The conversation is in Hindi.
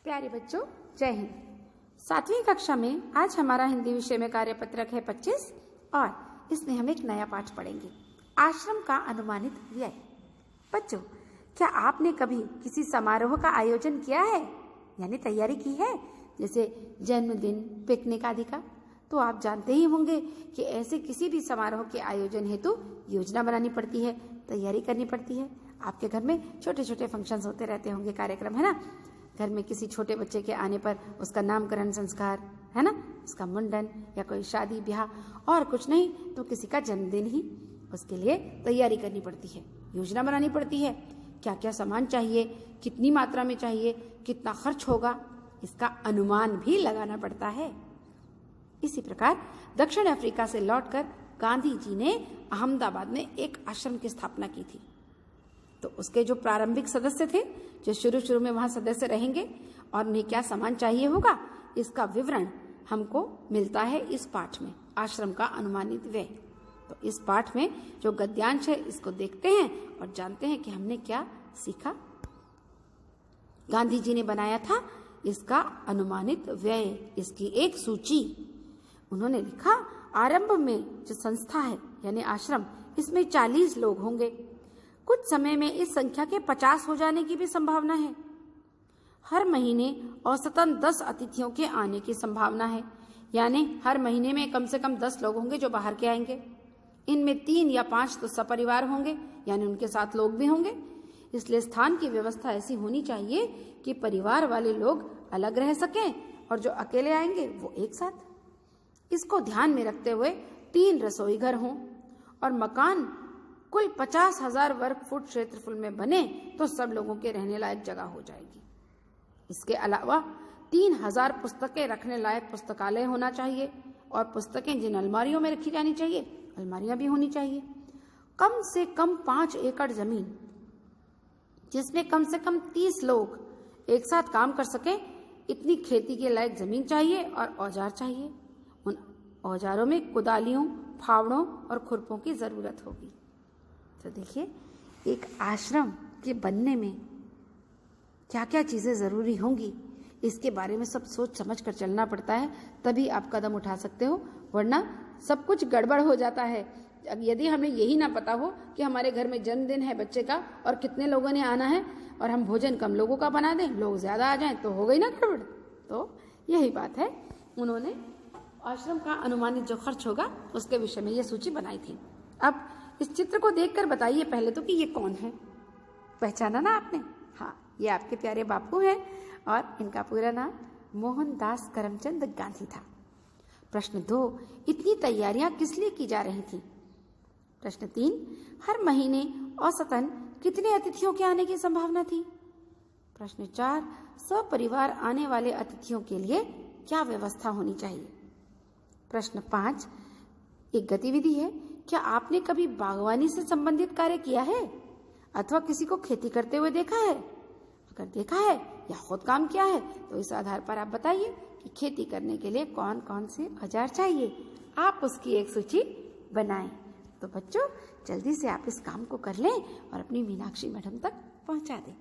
प्यारे बच्चों, जय हिंद। 7वीं कक्षा में आज हमारा हिंदी विषय में कार्यपत्रक है 25 और इसमें हम एक नया पाठ पढ़ेंगे, आश्रम का अनुमानित व्यय। बच्चों, क्या आपने कभी किसी समारोह का आयोजन किया है, यानी तैयारी की है, जैसे जन्मदिन, पिकनिक आदि का? तो आप जानते ही होंगे कि ऐसे किसी भी समारोह के आयोजन हेतु योजना बनानी पड़ती है, तैयारी करनी पड़ती है। आपके घर में छोटे छोटे फंक्शंस होते रहते होंगे, कार्यक्रम, है ना। घर में किसी छोटे बच्चे के आने पर उसका नामकरण संस्कार, है ना, उसका मुंडन या कोई शादी ब्याह, और कुछ नहीं तो किसी का जन्मदिन ही, उसके लिए तैयारी करनी पड़ती है, योजना बनानी पड़ती है। क्या क्या सामान चाहिए, कितनी मात्रा में चाहिए, कितना खर्च होगा, इसका अनुमान भी लगाना पड़ता है। इसी प्रकार दक्षिण अफ्रीका से लौटकर गांधी जी ने अहमदाबाद में एक आश्रम की स्थापना की थी। तो उसके जो प्रारंभिक सदस्य थे, जो शुरू में वहां सदस्य रहेंगे, और उन्हें क्या सामान चाहिए होगा, इसका विवरण हमको मिलता है इस पाठ में, आश्रम का अनुमानित व्यय। तो इस पाठ में जो गद्यांश है, इसको देखते हैं और जानते हैं कि हमने क्या सीखा। गांधी जी ने बनाया था इसका अनुमानित व्यय, इसकी एक सूची। उन्होंने लिखा, आरंभ में जो संस्था है यानी आश्रम, इसमें 40 लोग होंगे। कुछ समय में इस संख्या के 50 हो जाने की भी संभावना है। हर महीने औसतन 10 अतिथियों के आने की संभावना है, यानी हर महीने में कम से कम 10 लोग होंगे जो बाहर के आएंगे। इनमें 3 या 5 तो सपरिवार होंगे, यानी उनके साथ लोग भी होंगे। इसलिए स्थान की व्यवस्था ऐसी होनी चाहिए कि परिवार वाले लोग अलग रह सकें और जो अकेले आएंगे वो एक साथ। इसको ध्यान में रखते हुए 3 रसोई घर हों और मकान कुल 50,000 वर्ग फुट क्षेत्रफल में बने तो सब लोगों के रहने लायक जगह हो जाएगी। इसके अलावा 3,000 पुस्तकें रखने लायक पुस्तकालय होना चाहिए और पुस्तकें जिन अलमारियों में रखी जानी चाहिए, अलमारियां भी होनी चाहिए। कम से कम 5 एकड़ जमीन, जिसमें कम से कम 30 लोग एक साथ काम कर सकें, इतनी खेती के लायक जमीन चाहिए और औजार चाहिए। उन औजारों में कुदालियों, फावड़ों और खुरपों की जरूरत होगी। तो देखिए, एक आश्रम के बनने में क्या क्या चीजें जरूरी होंगी, इसके बारे में सब सोच समझ कर चलना पड़ता है, तभी आप कदम उठा सकते हो, वरना सब कुछ गड़बड़ हो जाता है। अब यदि हमें यही ना पता हो कि हमारे घर में जन्मदिन है बच्चे का और कितने लोगों ने आना है, और हम भोजन कम लोगों का बना दें, लोग ज्यादा आ जाएं, तो हो गई ना गड़बड़। तो यही बात है, उन्होंने आश्रम का अनुमानित जो खर्च होगा उसके विषय में यह सूची बनाई थी। अब इस चित्र को देखकर बताइए पहले तो कि ये कौन है। पहचाना ना आपने? हाँ, ये आपके प्यारे बापू हैं और इनका पूरा नाम मोहनदास करमचंद गांधी था। प्रश्न 2, इतनी तैयारियां किस लिए की जा रही थी? प्रश्न 3, हर महीने औसतन कितने अतिथियों के आने की संभावना थी? प्रश्न 4, सपरिवार आने वाले अतिथियों के लिए क्या व्यवस्था होनी चाहिए? प्रश्न 5, एक गतिविधि है, क्या आपने कभी बागवानी से संबंधित कार्य किया है अथवा किसी को खेती करते हुए देखा है? अगर देखा है या खुद काम किया है तो इस आधार पर आप बताइए कि खेती करने के लिए कौन कौन से औजार चाहिए। आप उसकी एक सूची बनाएं। तो बच्चों, जल्दी से आप इस काम को कर लें और अपनी मीनाक्षी मैडम तक पहुंचा दें।